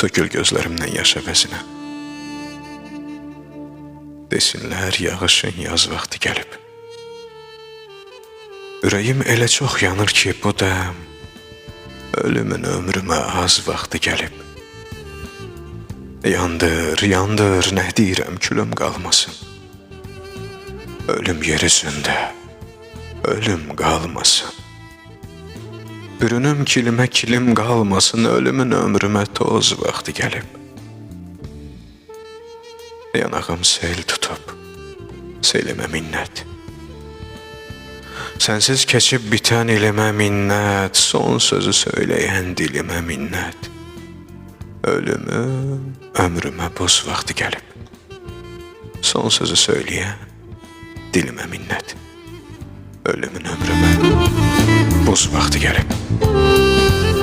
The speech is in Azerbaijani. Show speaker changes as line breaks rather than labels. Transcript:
tökül gözlərimdən yaş əvəzinə. Desinlər, yağışın yaz vaxtı gəlib. Ürəyim elə çox yanır ki, bu dəm ölümün ömrümə az vaxtı gəlib. Yandır, yandır, nə deyirəm, külüm qalmasın. Ölüm yer üzündə, ölüm qalmasın. Bürünüm kilimə kilim qalmasın, ölümün ömrümə toz vaxtı gəlib. Yanağım sel tutub, selimə minnət. Sənsiz keçib bitən ilimə minnət, son sözü söyləyən dilimə minnət. Ölümüm ömrümə boz vaxtı gəlib. Son sözü söyləyən dilimə minnət. Ölümün ömrümə boz vaxtı gəlib.